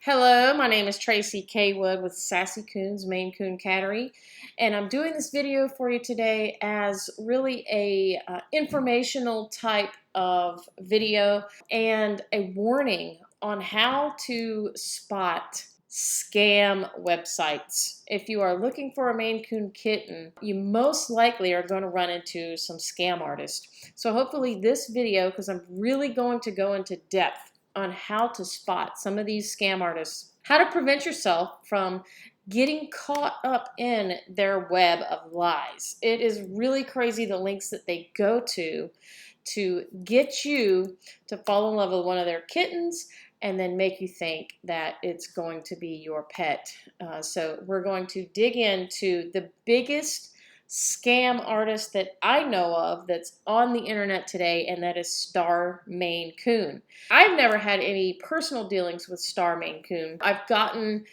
Hello, my name is Tracy K. Wood with Sassy Koonz, Maine Coon Cattery, and I'm doing this video for you today as really a informational type of video and a warning on how to spot scam websites. If you are looking for a Maine Coon kitten, you most likely are going to run into some scam artists. So hopefully this video, because I'm really going to go into depth on how to spot some of these scam artists, how to prevent yourself from getting caught up in their web of lies. It is really crazy the links that they go to get you to fall in love with one of their kittens and then make you think that it's going to be your pet. So we're going to dig into the biggest scam artist that I know of that's on the internet today, and that is Star Maine Coon. I've never had any personal dealings with Star Maine Coon. I've gotten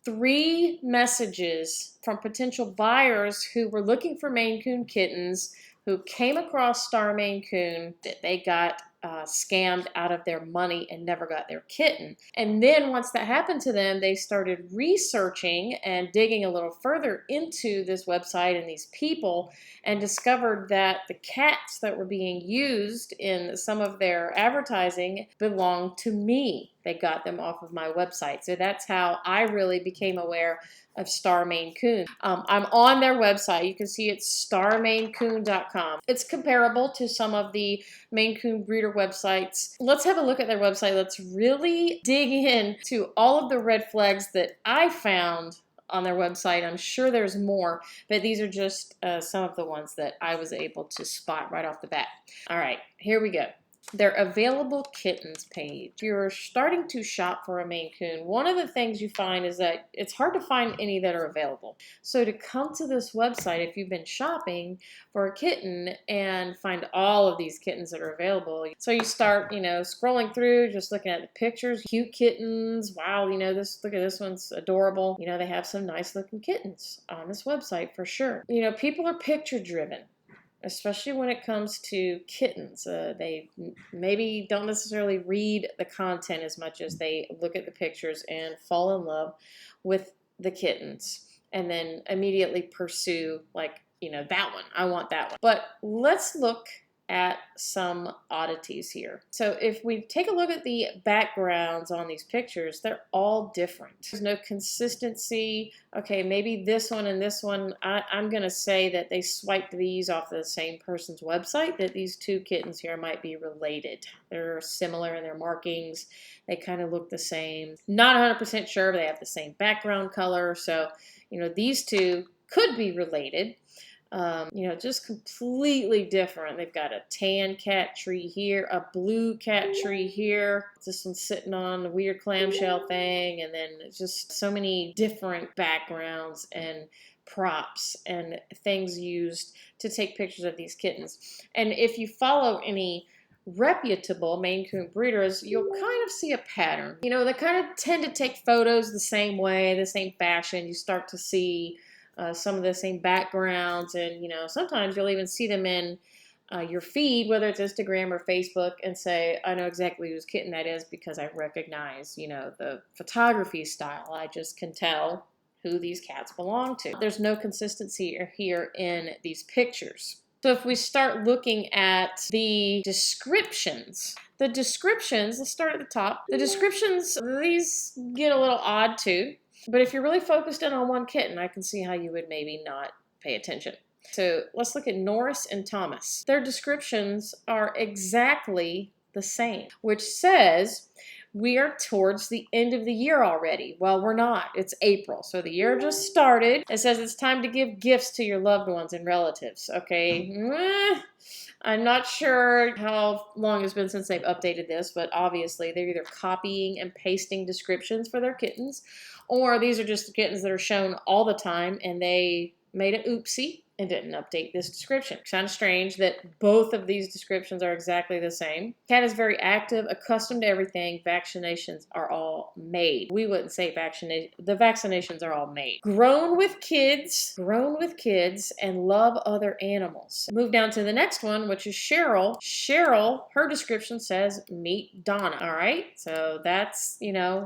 3 messages from potential buyers who were looking for Maine Coon kittens, who came across Star Maine Coon, that they got scammed out of their money and never got their kitten. And then once that happened to them, they started researching and digging a little further into this website and these people, and discovered that the cats that were being used in some of their advertising belonged to me. They got them off of my website. So that's how I really became aware of Star Maine Coon. I'm on their website. You can see it's starmainecoon.com. It's comparable to some of the Maine Coon breeder websites. Let's have a look at their website. Let's really dig into all of the red flags that I found on their website. I'm sure there's more, but these are just some of the ones that I was able to spot right off the bat. All right, here we go. Their available kittens page. If you're starting to shop for a Maine Coon, one of the things you find is that it's hard to find any that are available. So to come to this website, if you've been shopping for a kitten, and find all of these kittens that are available. So you start, scrolling through, just looking at the pictures, cute kittens. Wow, look at this one's adorable. They have some nice looking kittens on this website for sure. People are picture driven, especially when it comes to kittens. They maybe don't necessarily read the content as much as they look at the pictures and fall in love with the kittens, and then immediately pursue, that one. I want that one. But let's look at some oddities here. So if we take a look at the backgrounds on these pictures, they're all different. There's no consistency. Okay, maybe this one and this one, I'm going to say that they swiped these off the same person's website, that these 2 kittens here might be related. They're similar in their markings. They kind of look the same. Not 100% sure, but they have the same background color. So, these 2 could be related. Just completely different. They've got a tan cat tree here, a blue cat tree here. This one's sitting on a weird clamshell thing, and then just so many different backgrounds and props and things used to take pictures of these kittens. And if you follow any reputable Maine Coon breeders, you'll kind of see a pattern. They kind of tend to take photos the same way, the same fashion. You start to see some of the same backgrounds, and sometimes you'll even see them in your feed, whether it's Instagram or Facebook, and say, I know exactly whose kitten that is because I recognize, the photography style. I just can tell who these cats belong to. There's no consistency here in these pictures. So if we start looking at the descriptions, let's start at the top. The descriptions, these get a little odd too. But if you're really focused in on one kitten, I can see how you would maybe not pay attention. So let's look at Norris and Thomas. Their descriptions are exactly the same, which says we are towards the end of the year already. Well, we're not. It's April, so the year just started. It says it's time to give gifts to your loved ones and relatives. Okay, I'm not sure how long it's been since they've updated this, but obviously they're either copying and pasting descriptions for their kittens, or these are just the kittens that are shown all the time and they made an oopsie and didn't update this description. Kind of strange that both of these descriptions are exactly the same. Cat is very active, accustomed to everything. Vaccinations are all made. We wouldn't say vaccination. The vaccinations are all made. Grown with kids, and love other animals. Move down to the next one, which is Cheryl. Cheryl, her description says, meet Donna. All right, so that's,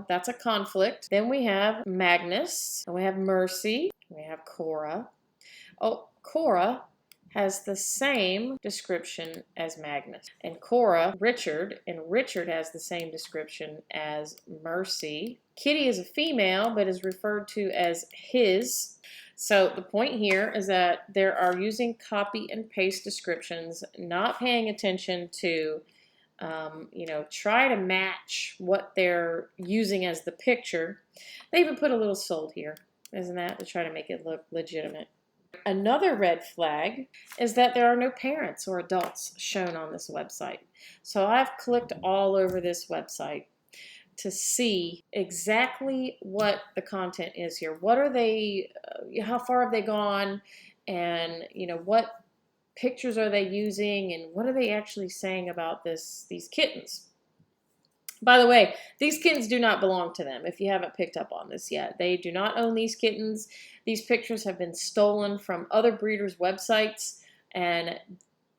that's a conflict. Then we have Magnus, and we have Mercy, we have Cora. Oh, Cora has the same description as Magnus. And Cora, Richard, and Richard has the same description as Mercy. Kitty is a female, but is referred to as his. So the point here is that they are using copy and paste descriptions, not paying attention to, try to match what they're using as the picture. They even put a little sold here, isn't that, to try to make it look legitimate. Another red flag is that there are no parents or adults shown on this website. So I've clicked all over this website to see exactly what the content is here. What are they, how far have they gone, and what pictures are they using, and what are they actually saying about these kittens? By the way, these kittens do not belong to them, if you haven't picked up on this yet. They do not own these kittens. These pictures have been stolen from other breeders' websites, and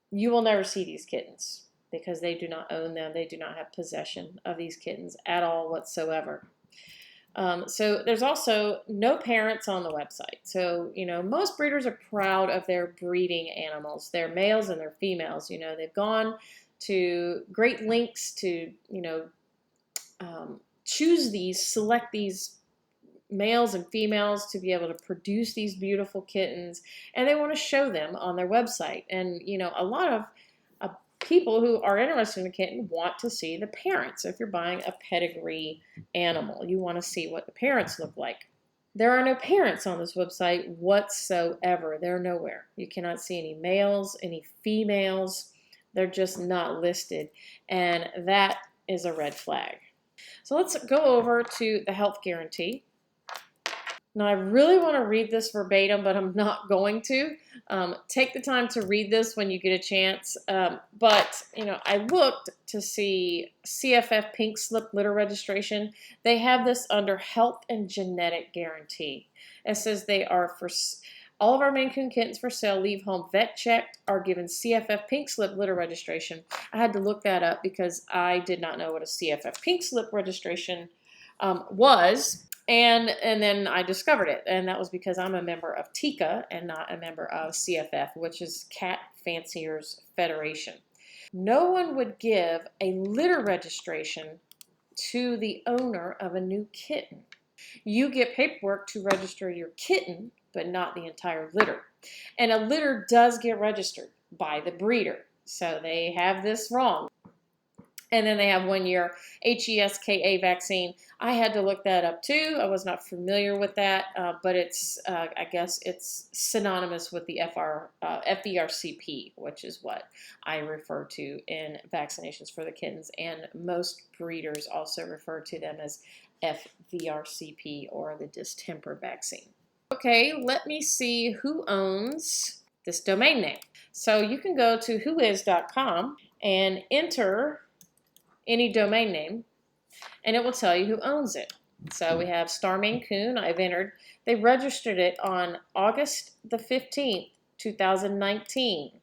you will never see these kittens because they do not own them. They do not have possession of these kittens at all whatsoever. So there's also no parents on the website. So, most breeders are proud of their breeding animals, their males and their females. They've gone to great lengths to, select these males and females to be able to produce these beautiful kittens, and they want to show them on their website. And a lot of people who are interested in a kitten want to see the parents. If you're buying a pedigree animal, you want to see what the parents look like. There are no parents on this website whatsoever. They're nowhere. You cannot see any males, any females. They're just not listed, and that is a red flag. So let's go over to the health guarantee. Now, I really want to read this verbatim, but I'm not going to. Take the time to read this when you get a chance. But I looked to see CFF pink slip litter registration. They have this under health and genetic guarantee. It says they are for all of our Maine Coon kittens for sale, leave home vet checked, are given CFF pink slip litter registration. I had to look that up because I did not know what a CFF pink slip registration was. And then I discovered it, and that was because I'm a member of TICA and not a member of CFF, which is Cat Fanciers Federation. No one would give a litter registration to the owner of a new kitten. You get paperwork to register your kitten, but not the entire litter. And a litter does get registered by the breeder, so they have this wrong. And then they have 1 year HESKA vaccine. I had to look that up too. I was not familiar with that, but it's I guess it's synonymous with the FVRCP, which is what I refer to in vaccinations for the kittens. And most breeders also refer to them as FVRCP, or the distemper vaccine. Okay, let me see who owns this domain name. So you can go to whois.com and enter any domain name, and it will tell you who owns it. So we have Star Maine Coon. I've entered. They registered it on August the 15th, 2019,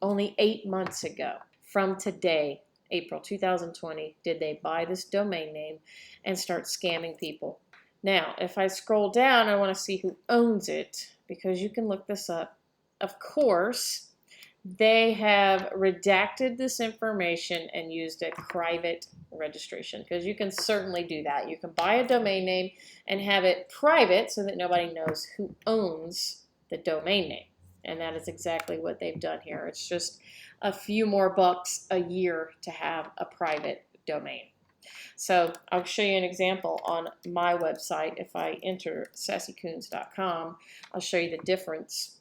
only 8 months ago. From today, April 2020, did they buy this domain name and start scamming people. Now, if I scroll down, I want to see who owns it, because you can look this up. Of course, they have redacted this information and used a private registration, because you can certainly do that. You can buy a domain name and have it private so that nobody knows who owns the domain name. And that is exactly what they've done here. It's just a few more bucks a year to have a private domain. So I'll show you an example on my website. If I enter sassykoonz.com, I'll show you the difference.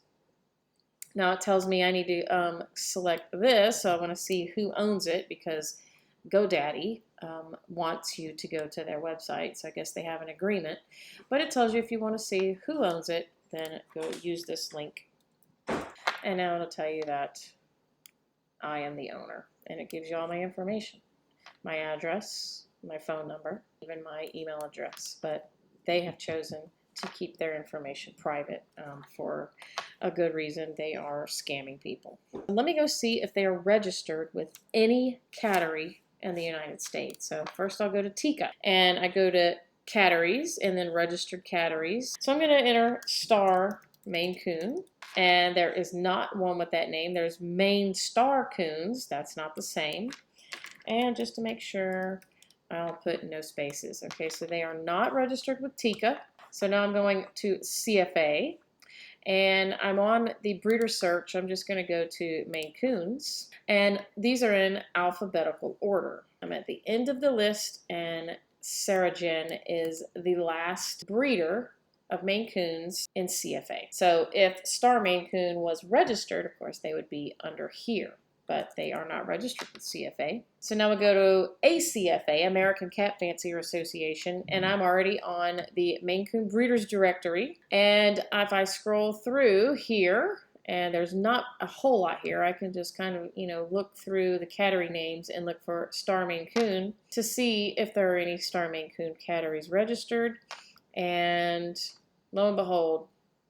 Now it tells me I need to select this, so I want to see who owns it, because GoDaddy wants you to go to their website, so I guess they have an agreement. But it tells you if you want to see who owns it, then go use this link And now it'll tell you that I am the owner, and it gives you all my information, my address, my phone number, even my email address. But they have chosen to keep their information private for a good reason. They are scamming people. Let me go see if they are registered with any cattery in the United States. So first I'll go to Tika, and I go to catteries and then registered catteries. So I'm going to enter star Maine Coon, and there is not one with that name. There's Maine Star Koonz. That's not the same. And just to make sure, I'll put no spaces. Okay, so they are not registered with Tika. So now I'm going to CFA, and I'm on the breeder search. I'm just going to go to Maine Coons, and these are in alphabetical order. I'm at the end of the list, and Sarah Jen is the last breeder of Maine Coons in CFA. So if Star Maine Coon was registered, of course, they would be under here, but they are not registered with CFA. So now we go to ACFA, American Cat Fancier Association, and I'm already on the Maine Coon Breeders Directory. And if I scroll through here, and there's not a whole lot here, I can just kind of, look through the cattery names and look for Star Maine Coon to see if there are any Star Maine Coon catteries registered. And lo and behold,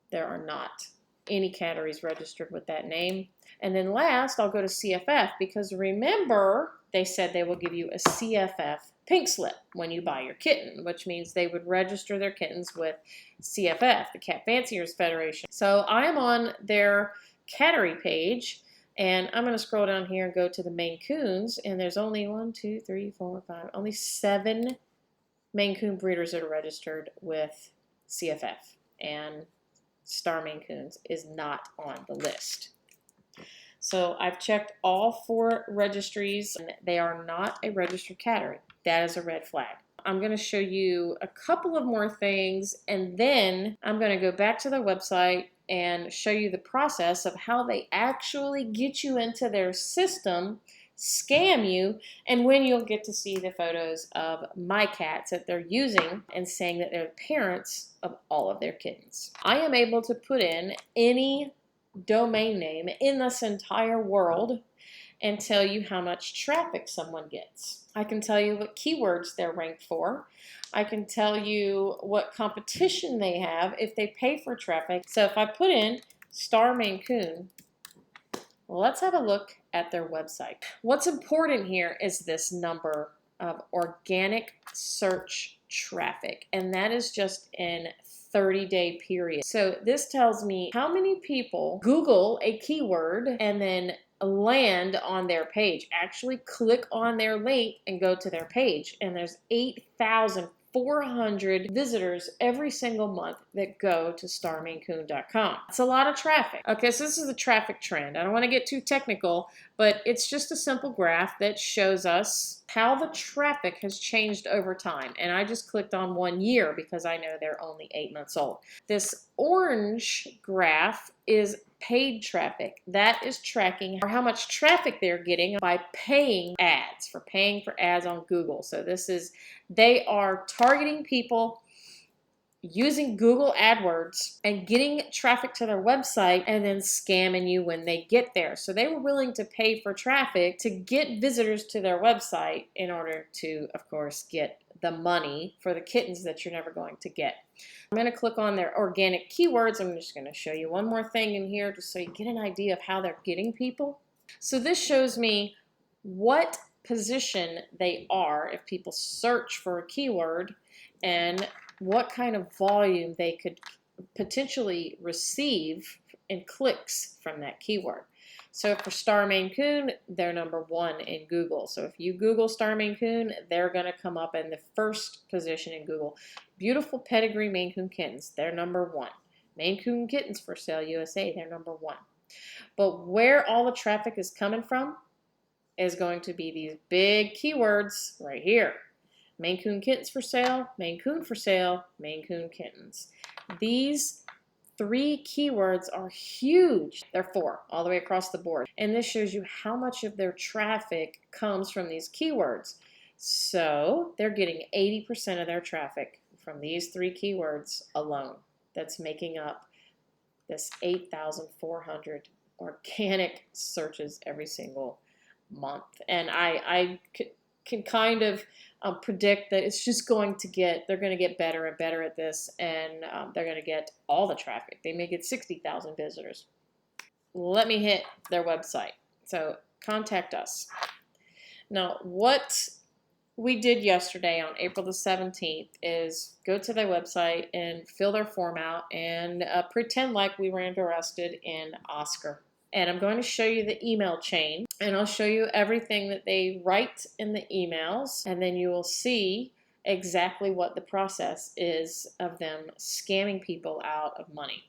there are not any catteries registered with that name. And then last, I'll go to CFF, because remember, they said they will give you a CFF pink slip when you buy your kitten, which means they would register their kittens with CFF, the Cat Fanciers Federation. So I am on their cattery page, and I'm going to scroll down here and go to the Maine Coons, and there's only 7 Maine Coon breeders that are registered with CFF, and Star Maine Coons is not on the list. So I've checked all 4 registries, and they are not a registered cattery. That is a red flag. I'm going to show you a couple of more things, and then I'm going to go back to their website and show you the process of how they actually get you into their system, scam you, and when you'll get to see the photos of my cats that they're using and saying that they're the parents of all of their kittens. I am able to put in any domain name in this entire world and tell you how much traffic someone gets. I can tell you what keywords they're ranked for. I can tell you what competition they have if they pay for traffic. So if I put in Star Maine Coon, let's have a look at their website. What's important here is this number of organic search traffic, and that is just in 30-day period. So this tells me how many people Google a keyword and then land on their page, actually click on their link and go to their page. And there's 8,400 visitors every single month that go to starmaincoon.com. It's a lot of traffic. Okay, so this is the traffic trend. I don't want to get too technical, but it's just a simple graph that shows us how the traffic has changed over time. And I just clicked on 1 year because I know they're only 8 months old. This orange graph is paid traffic. That is tracking how much traffic they're getting by paying ads, for ads on Google. So they are targeting people using Google AdWords and getting traffic to their website and then scamming you when they get there. So they were willing to pay for traffic to get visitors to their website in order to, of course, get the money for the kittens that you're never going to get. I'm going to click on their organic keywords. I'm just going to show you one more thing in here just so you get an idea of how they're getting people. So this shows me what position they are if people search for a keyword and what kind of volume they could potentially receive in clicks from that keyword. So for Star Maine Coon, they're #1 in Google. So if you Google Star Maine Coon, they're going to come up in the first position in Google. Beautiful pedigree Maine Coon kittens, they're #1. Maine Coon Kittens for Sale USA, they're #1. But where all the traffic is coming from is going to be these big keywords right here. Maine Coon Kittens for Sale, Maine Coon for Sale, Maine Coon Kittens. These 3 keywords are huge. They're 4 all the way across the board. And this shows you how much of their traffic comes from these keywords. So they're getting 80% of their traffic from these 3 keywords alone. That's making up this 8,400 organic searches every single month. And I can kind of predict that it's just going to they're going to get better and better at this, and they're going to get all the traffic. They may get 60,000 visitors. Let me hit their website. So contact us. Now, what we did yesterday on April the 17th is go to their website and fill their form out and pretend like we were interested in Oscar. And I'm going to show you the email chain, and I'll show you everything that they write in the emails, and then you will see exactly what the process is of them scamming people out of money.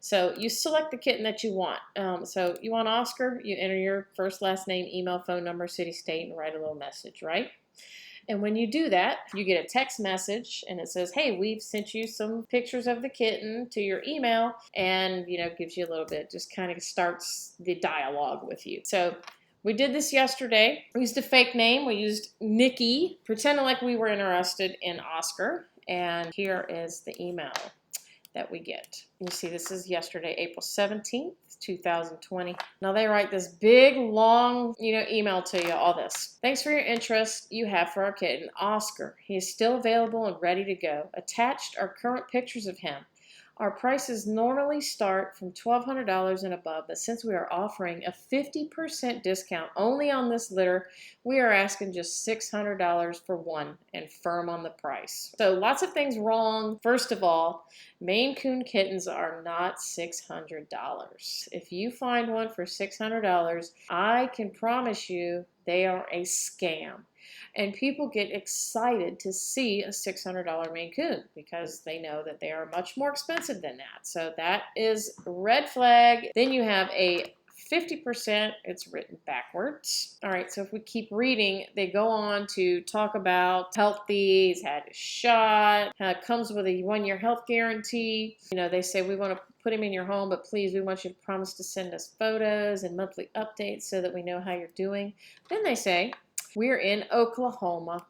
So you select the kitten that you want. So you want Oscar, you enter your first, last name, email, phone number, city, state, and write a little message, right? And when you do that, you get a text message, and it says, hey, we've sent you some pictures of the kitten to your email, and, gives you a little bit, just kind of starts the dialogue with you. So we did this yesterday. We used a fake name. We used Nikki, pretending like we were interested in Oscar, and here is the email that we get. You see, this is yesterday, April 17th, 2020. Now they write this big, long, email to you, all this. Thanks for your interest you have for our kitten, Oscar. He is still available and ready to go. Attached are current pictures of him. Our prices normally start from $1,200 and above, but since we are offering a 50% discount only on this litter, we are asking just $600 for one and firm on the price. So lots of things wrong. First of all, Maine Coon kittens are not $600. If you find one for $600, I can promise you they are a scam. And people get excited to see a $600 Maine Coon because they know that they are much more expensive than that. So that is red flag. Then you have a 50%, it's written backwards. All right, so if we keep reading, they go on to talk about healthy, he's had a shot, comes with a 1-year health guarantee. They say we want to put him in your home, but please, we want you to promise to send us photos and monthly updates so that we know how you're doing. Then they say, we're in Oklahoma.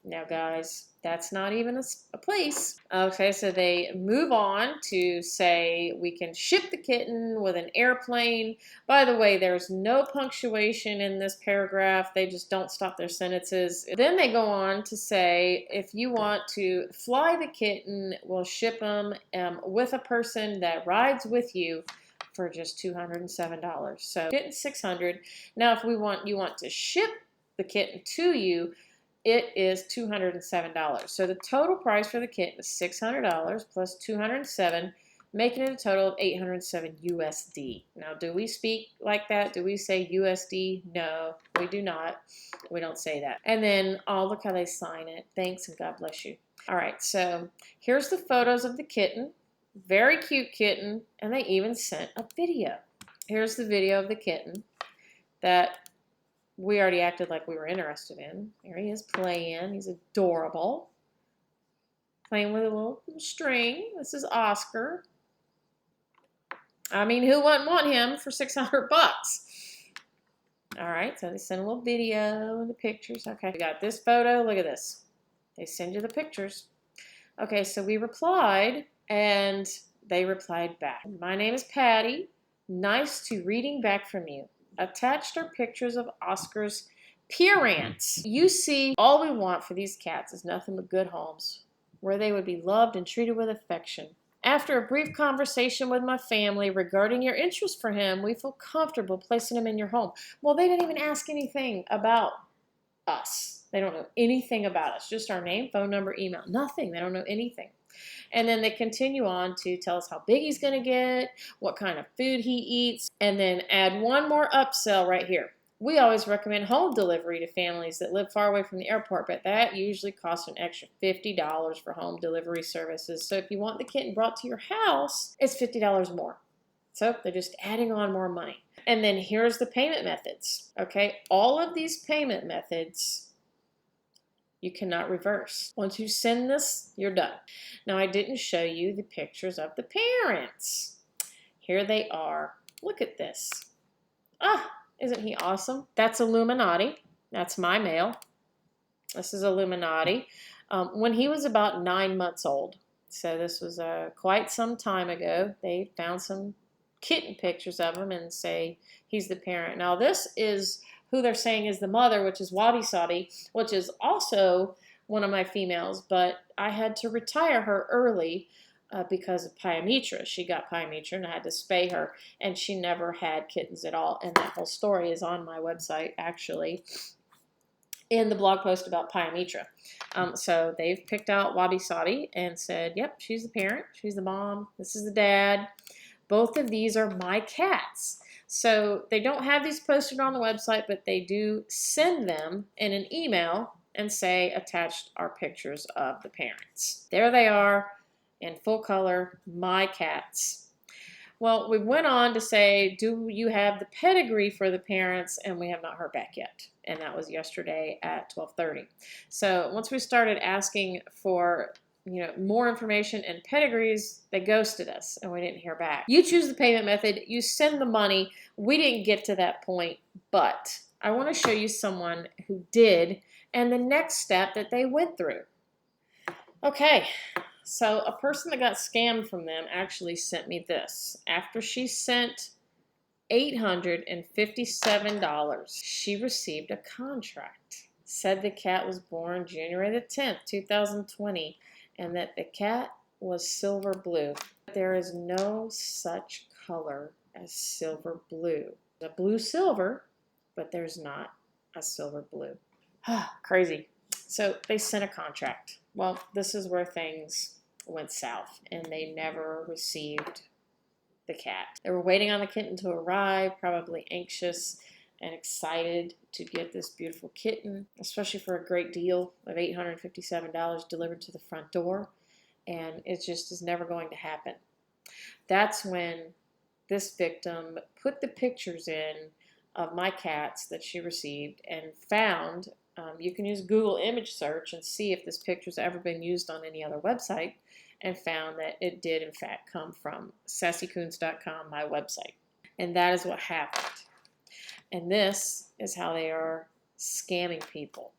Now, guys, that's not even a place. Okay, so they move on to say we can ship the kitten with an airplane. By the way, there's no punctuation in this paragraph. They just don't stop their sentences. Then they go on to say if you want to fly the kitten, we'll ship them with a person that rides with you for just $207. So kitten $600. Now, if you want to ship the kitten to you, it is $207. So the total price for the kitten is $600 plus $207, making it a total of $807 USD. Now, do we speak like that? Do we say USD? No, we do not. We don't say that. And then, look how they sign it. Thanks and God bless you. All right, so here's the photos of the kitten. Very cute kitten, and they even sent a video. Here's the video of the kitten that we already acted like we were interested in. Here he is playing. He's adorable. Playing with a little string. This is Oscar. I mean, who wouldn't want him for $600? All right, so they sent a little video and the pictures. Okay, we got this photo. Look at this. They send you the pictures. Okay, so we replied, and they replied back. My name is Patty. Nice to reading back from you. Attached are pictures of Oscar's parents. You see, all we want for these cats is nothing but good homes where they would be loved and treated with affection. After a brief conversation with my family regarding your interest for him, we feel comfortable placing him in your home. Well, they didn't even ask anything about us. They don't know anything about us, just our name, phone number, email, nothing. They don't know anything. And then they continue on to tell us how big he's going to get, what kind of food he eats, and then add one more upsell right here. We always recommend home delivery to families that live far away from the airport, but that usually costs an extra $50 for home delivery services. So if you want the kitten brought to your house, it's $50 more. So they're just adding on more money. And then here's the payment methods. Okay, all of these payment methods you cannot reverse. Once you send this, you're done. Now, I didn't show you the pictures of the parents. Here they are. Look at this. Ah, isn't he awesome? That's Illuminati. That's my male. This is Illuminati. When he was about 9 months old. So this was quite some time ago. They found some kitten pictures of him and say he's the parent. Now this is who they're saying is the mother, which is Wabi Sabi, which is also one of my females, but I had to retire her early because of pyometra. She got pyometra and I had to spay her, and she never had kittens at all. And that whole story is on my website, actually, in the blog post about pyometra. So they've picked out Wabi Sabi and said, yep, she's the parent, she's the mom, this is the dad. Both of these are my cats. So they don't have these posted on the website, but they do send them in an email and say attached are pictures of the parents. There they are in full color, my cats. Well, we went on to say, do you have the pedigree for the parents? And we have not heard back yet. And that was yesterday at 12:30. So once we started asking for more information and pedigrees, they ghosted us and we didn't hear back. You choose the payment method, you send the money. We didn't get to that point, but I want to show you someone who did and the next step that they went through. Okay, so a person that got scammed from them actually sent me this. After she sent $857, she received a contract. Said the cat was born January the 10th, 2020, and that the cat was silver blue. There is no such color as silver blue. There's a blue silver, but there's not a silver blue. Crazy. So they sent a contract. Well, this is where things went south, and they never received the cat. They were waiting on the kitten to arrive, probably anxious and excited to get this beautiful kitten, especially for a great deal of $857 delivered to the front door, and it just is never going to happen. That's when this victim put the pictures in of my cats that she received and found, you can use Google image search and see if this picture's ever been used on any other website, and found that it did in fact come from sassykoonz.com, my website. And that is what happened. And this is how they are scamming people.